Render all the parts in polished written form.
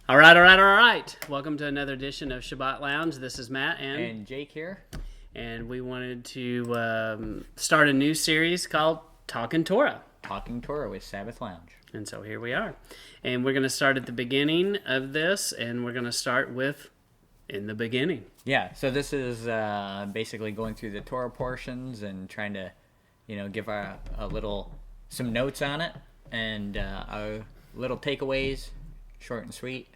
All right. Welcome to another edition of Sabbath Lounge. This is Matt And Jake here. and we wanted to start a new series called Talking Torah. Talking Torah with Sabbath Lounge. And so here we are. And we're going to start at the beginning of this, and we're going to start with in the beginning. Yeah, so this is basically going through the Torah portions and trying to, give some notes on it and our little takeaways, short and sweet.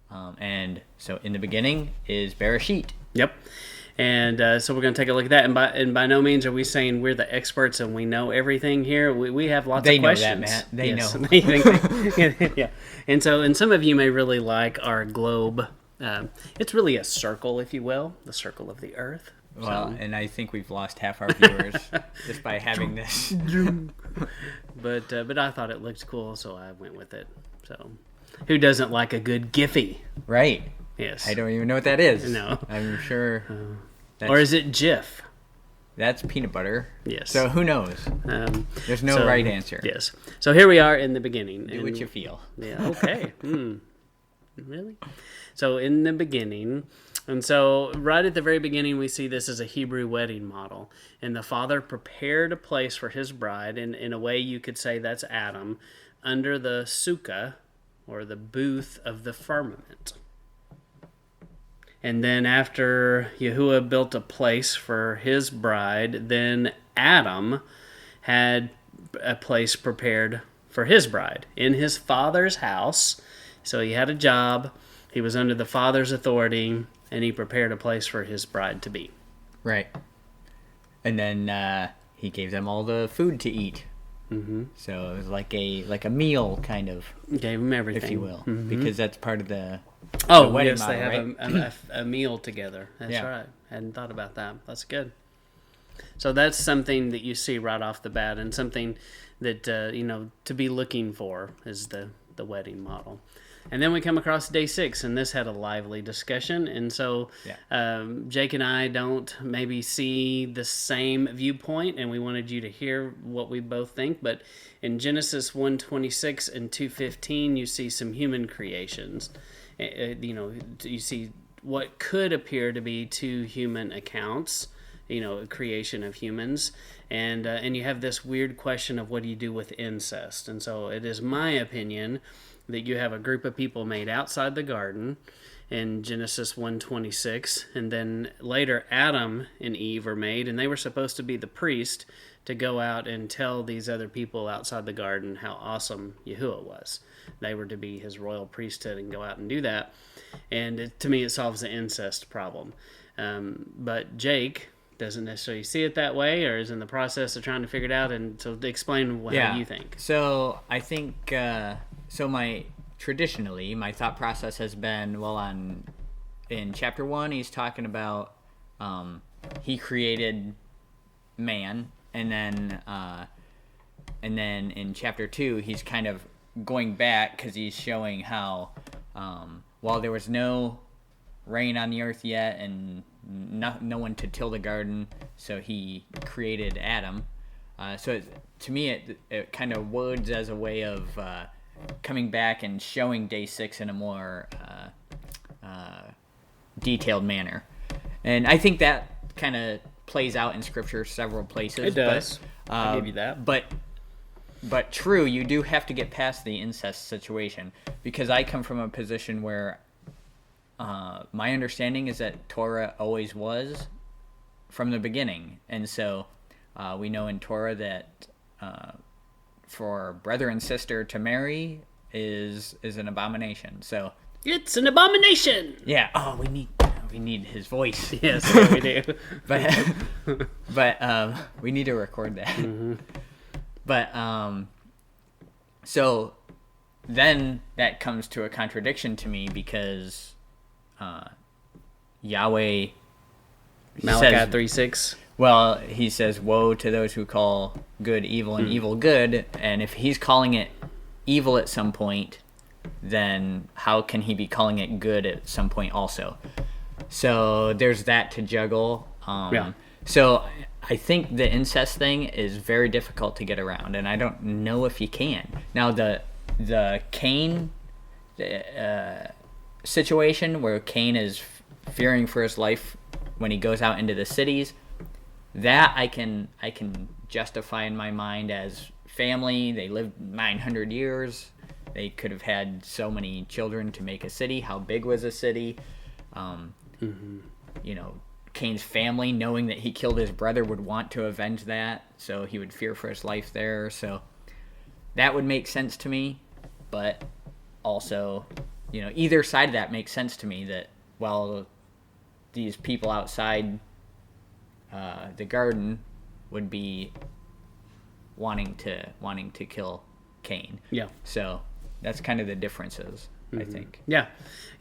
And so in the beginning is Bereshit. Yep. And so we're going to take a look at that. And by no means are we saying we're the experts and we know everything here. We have lots of questions. They know that, Matt. They know. Yeah. And some of you may really like our globe. It's really a circle, if you will, the circle of the earth. Well, and I think we've lost half our viewers just by having this. But I thought it looked cool, so I went with it. So who doesn't like a good Giphy? Right. Yes. I don't even know what that is. No. I'm sure. Or is it Jif? That's peanut butter. Yes. So who knows? There's no right answer. Yes. So here we are in the beginning. Do what you feel. Yeah. Okay. Really? So in the beginning, and so right at the very beginning, we see this as a Hebrew wedding model. And the father prepared a place for his bride, and in a way you could say that's Adam, under the sukkah, or the booth of the firmament. And then after Yahuwah built a place for his bride, then Adam had a place prepared for his bride in his father's house. So he had a job, he was under the father's authority, and he prepared a place for his bride to be. Right. And then he gave them all the food to eat. Mm-hmm. So it was like a meal, kind of. Gave them everything, if you will, because that's part of the wedding yes, model, they have right? a meal together. That's right. Hadn't thought about that. That's good. So that's something that you see right off the bat, and something that to be looking for is the wedding model. And then we come across day 6, and this had a lively discussion. And so Jake and I don't maybe see the same viewpoint, and we wanted you to hear what we both think. But in Genesis 1:26 and 2:15, you see some human creations. You see what could appear to be two human accounts, a creation of humans. And you have this weird question of what do you do with incest. And so it is my opinion that you have a group of people made outside the garden in Genesis 1:26, and then later Adam and Eve are made, and they were supposed to be the priest to go out and tell these other people outside the garden how awesome Yahuwah was. They were to be his royal priesthood and go out and do that. And to me, it solves the incest problem. But Jake doesn't necessarily see it that way, or is in the process of trying to figure it out. And so explain how you think. So I think traditionally my thought process has been, in chapter 1 he's talking about he created man, and then in chapter 2 he's kind of going back because he's showing how while there was no rain on the earth yet and no one to till the garden, so he created Adam. To me it kind of words as a way of coming back and showing day 6 in a more detailed manner. And I think that kind of plays out in Scripture several places. It does. I'll give you that. But true, you do have to get past the incest situation, because I come from a position where my understanding is that Torah always was from the beginning. And so we know in Torah that for brother and sister to marry is an abomination. So it's an abomination. Yeah. Oh, we need his voice. Yes, we do. but we need to record that. Mm-hmm. But so then that comes to a contradiction to me, because Yahweh Malachi 3:6. Well, he says, "Woe to those who call good evil and evil good." And if he's calling it evil at some point, then how can he be calling it good at some point also? So there's that to juggle. So I think the incest thing is very difficult to get around, and I don't know if you can. Now the Cain situation where Cain is fearing for his life when he goes out into the cities, that I can justify in my mind as family. They lived 900 years. They could have had so many children to make a city. How big was a city? You know, Cain's family, knowing that he killed his brother, would want to avenge that, so he would fear for his life there. So that would make sense to me, but also, you know, either side of that makes sense to me, that, well, these people outside the garden would be wanting to kill Cain. Yeah. So that's kind of the differences, I think. Yeah.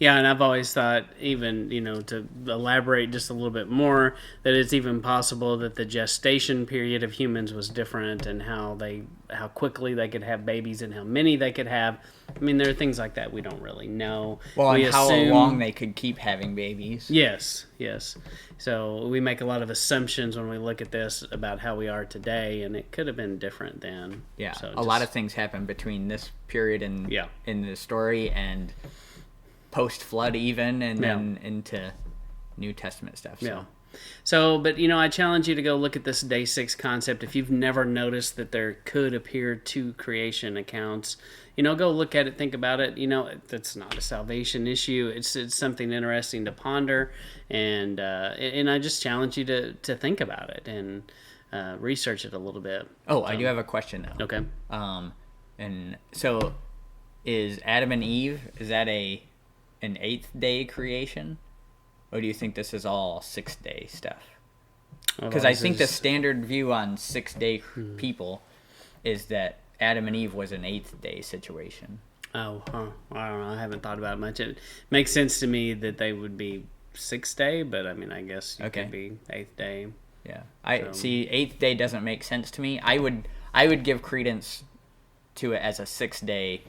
And I've always thought, even, you know, to elaborate just a little bit more, that it's even possible that the gestation period of humans was different, and how quickly they could have babies and how many they could have. I mean, there are things like that we don't really know. Well, and how long they could keep having babies. Yes. So we make a lot of assumptions when we look at this about how we are today, and it could have been different then. Yeah, so a lot of things happen between this period and in the story and post-flood even, and then into New Testament stuff. So. Yeah. So, but, you know, I challenge you to go look at this day 6 concept. If you've never noticed that there could appear 2 creation accounts, you know, go look at it, think about it. You know, it's not a salvation issue. It's something interesting to ponder, and I just challenge you to think about it and research it a little bit. Oh, I do have a question though. Okay. And so, is Adam and Eve, is that an 8th day creation? Or do you think this is all 6th day stuff? Because I think the standard view on 6th day people is that Adam and Eve was an 8th day situation. Oh, I don't know. I haven't thought about it much. It makes sense to me that they would be 6th day, but I mean, I guess it could be 8th day. Yeah, I see. 8th day doesn't make sense to me. I would give credence to it as a 6th day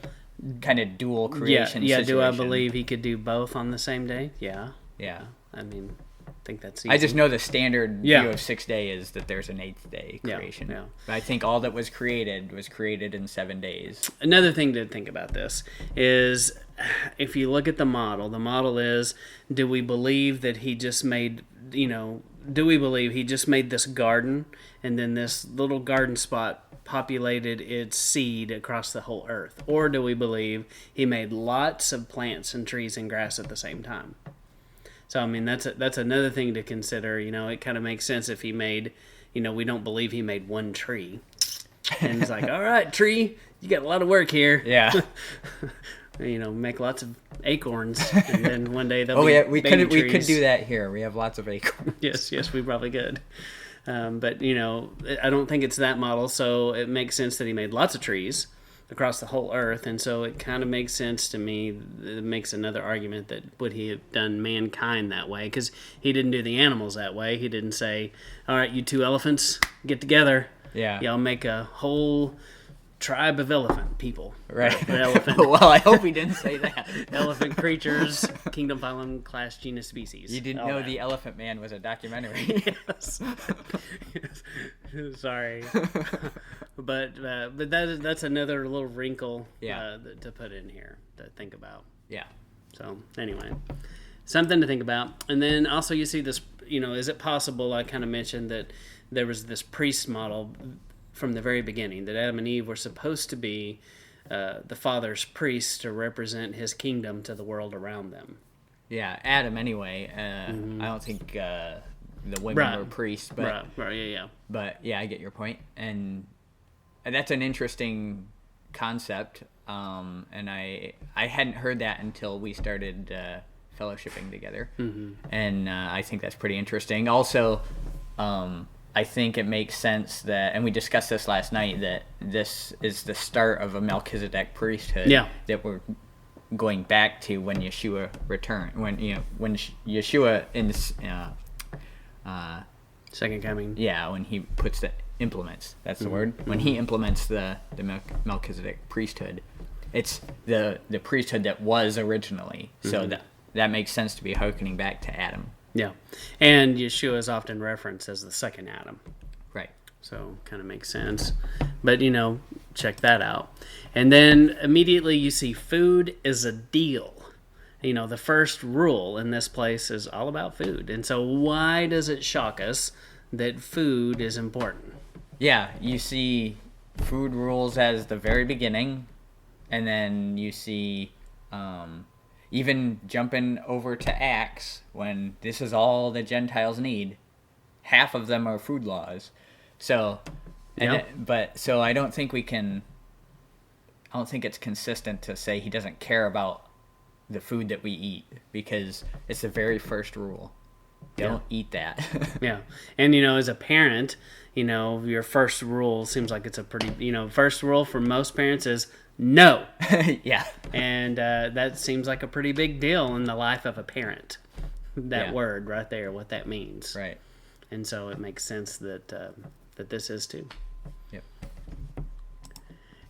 kind of dual creation. Yeah. Situation. Do I believe he could do both on the same day? Yeah. Yeah. I mean, I think that's easy. I just know the standard view of 6th day is that there's an 8th day creation. Yeah. But I think all that was created in 7 days. Another thing to think about this is, if you look at the model is, do we believe that he just made, do we believe he just made this garden, and then this little garden spot populated its seed across the whole earth? Or do we believe he made lots of plants and trees and grass at the same time? So, I mean, that's another thing to consider. You know, it kind of makes sense if he made, we don't believe he made one tree. And it's like, all right, tree, you got a lot of work here. Yeah. Make lots of acorns, and then one day they'll we could do that here. We have lots of acorns. Yes, we probably could. But, I don't think it's that model, so it makes sense that he made lots of trees across the whole earth, and so it kind of makes sense to me. It makes another argument that would he have done mankind that way, because he didn't do the animals that way. He didn't say, all right, you 2 elephants, get together. Yeah. Y'all make a whole tribe of elephant people. Right. Elephant. Well, I hope he didn't say that. Elephant creatures, kingdom, phylum, class, genus, species. You didn't know that. The Elephant Man was a documentary. Yes. Sorry. But that's another little wrinkle to put in here to think about. Yeah. So anyway, something to think about. And then also you see this, is it possible, I kind of mentioned that there was this priest model from the very beginning, that Adam and Eve were supposed to be the Father's priests to represent his kingdom to the world around them. Yeah, Adam anyway. I don't think the women were priests. But, right, yeah. But yeah, I get your point. And that's an interesting concept. And I hadn't heard that until we started fellowshipping together. Mm-hmm. And I think that's pretty interesting. Also, I think it makes sense that, and we discussed this last night, that this is the start of a Melchizedek priesthood that we're going back to when Yeshua returned. When Yeshua in second coming. Yeah, when he implements. That's the word. When he implements the Melchizedek priesthood, it's the priesthood that was originally. So that makes sense to be hearkening back to Adam. Yeah, and Yeshua is often referenced as the second Adam. Right. So kind of makes sense. But, check that out. And then immediately you see food is a deal. the first rule in this place is all about food. And so why does it shock us that food is important? Yeah, you see food rules as the very beginning, and then you see even jumping over to Acts, when this is all the Gentiles need. Half of them are food laws. So, so I don't think it's consistent to say he doesn't care about the food that we eat, because it's the very first rule. Don't eat that. Yeah. And, as a parent, your first rule seems like it's a pretty, first rule for most parents is no. Yeah. And that seems like a pretty big deal in the life of a parent. That word right there, what that means. Right. And so it makes sense that this is too. Yep.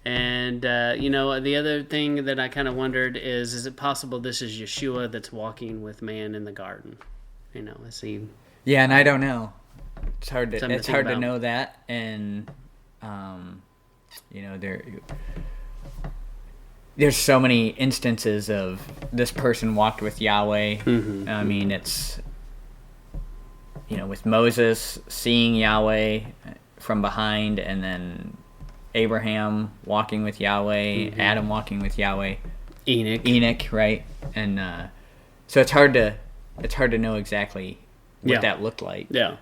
And, the other thing that I kind of wondered is it possible this is Yeshua that's walking with man in the garden? Is he... Yeah, and I don't know. It's hard to know that. And, there's so many instances of this person walked with Yahweh. Mm-hmm. I mean, it's, with Moses seeing Yahweh from behind, and then Abraham walking with Yahweh, Adam walking with Yahweh, Enoch, right? And so it's hard to know exactly what that looked like. Yeah.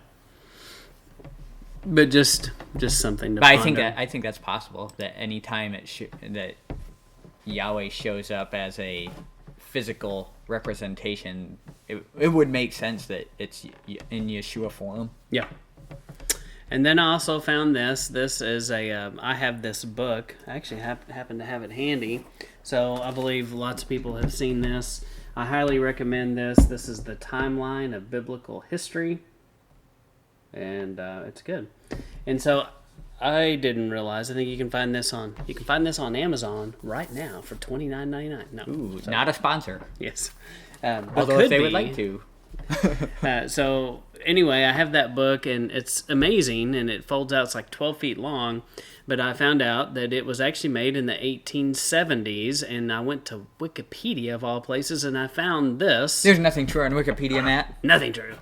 But just something to But ponder. I think that's possible, that any time that Yahweh shows up as a physical representation, it would make sense that it's in Yeshua form. Yeah. And then I also found this. This is I have this book. I actually happen to have it handy. So I believe lots of people have seen this. I highly recommend this. This is the Timeline of Biblical History. And it's good. And so I didn't realize. I think you can find this on Amazon right now for $29.99. No, ooh, not a sponsor. Yes, although if they would like to. So anyway, I have that book, and it's amazing, and it folds out. It's like 12 feet long. But I found out that it was actually made in the 1870s, and I went to Wikipedia of all places, and I found this. There's nothing true on Wikipedia, Matt. Nothing true.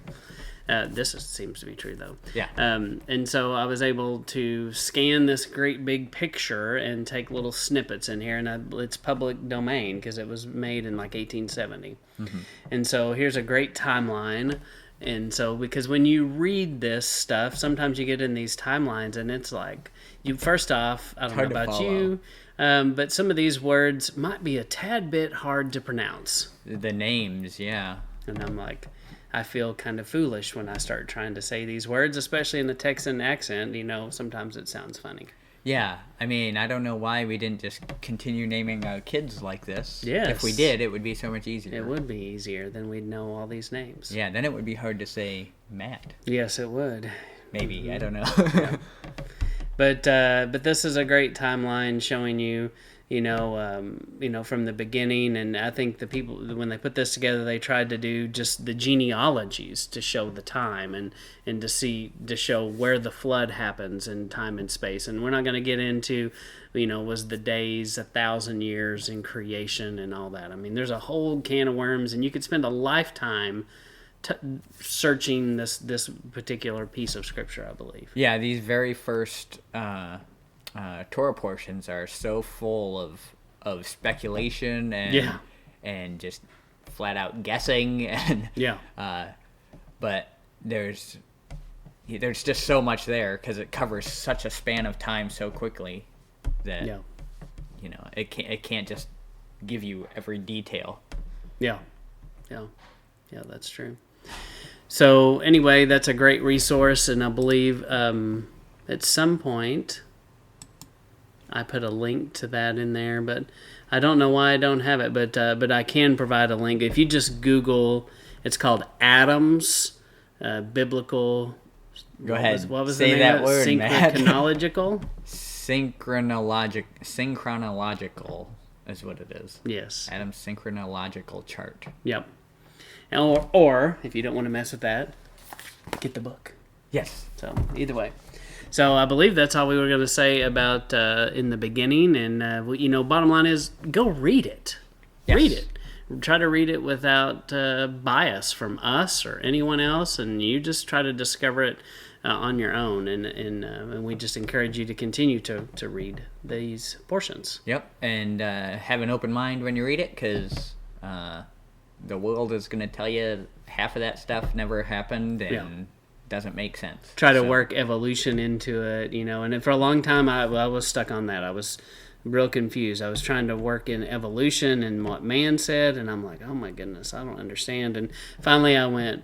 This seems to be true, though. Yeah. And so I was able to scan this great big picture and take little snippets in here, and it's public domain because it was made in like 1870. Mm-hmm. And so here's a great timeline. And so, because when you read this stuff, sometimes you get in these timelines, and it's like, first off, I don't know about you, but some of these words might be a tad bit hard to pronounce. The names, yeah. And I'm like, I feel kind of foolish when I start trying to say these words, especially in the Texan accent. Sometimes it sounds funny. Yeah, I mean, I don't know why we didn't just continue naming our kids like this. Yes. If we did, it would be so much easier. It would be easier, then we'd know all these names. Yeah, then it would be hard to say Matt. Yes, it would. Maybe, I don't know. Yeah. But this is a great timeline showing you, from the beginning. And I think the people, when they put this together, they tried to do just the genealogies to show the time and to show where the flood happens in time and space. And we're not going to get into, was the days 1,000 years in creation and all that. I mean, there's a whole can of worms, and you could spend a lifetime searching this particular piece of scripture, I believe. Yeah, these very first Torah portions are so full of speculation and just flat out guessing, and but there's just so much there because it covers such a span of time so quickly that it can't just give you every detail. Yeah, that's true. So anyway, that's a great resource, and I believe at some point I put a link to that in there, but I don't know why I don't have it, but I can provide a link. If you just Google, it's called Adam's Biblical. Go ahead. What was Say the name? that word, Matt. Synchronological is what it is. Yes. Adam's synchronological chart. Yep. Or if you don't want to mess with that, get the book. Yes. So either way. So I believe that's all we were going to say about in the beginning. And, bottom line is go read it. Yes. Read it. try to read it without bias from us or anyone else, and you just try to discover it on your own. And we just encourage you to continue to read these portions. Yep, and have an open mind when you read it, because the world is going to tell you half of that stuff never happened and doesn't make sense. Try to work evolution into it, and for a long time I was stuck on that. I was real confused. I was trying to work in evolution and what man said, and I'm like, oh my goodness, I don't understand. And finally I went,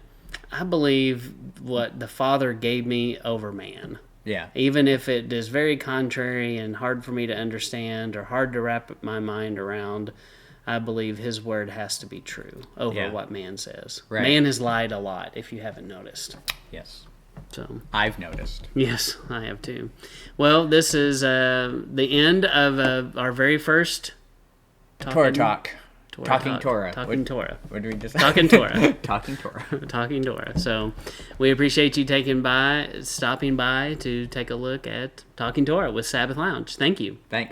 I believe what the Father gave me over man. Yeah. Even if it is very contrary and hard for me to understand or hard to wrap my mind around, I believe his word has to be true over what man says. Right. Man has lied a lot, if you haven't noticed. Yes. So I've noticed. Yes, I have too. Well, this is the end of our very first Torah Talk. Talking Torah. Torah. What did we just Talking Torah. Talking Torah. Talking Torah. So we appreciate you stopping by to take a look at Talking Torah with Sabbath Lounge. Thank you. Thanks.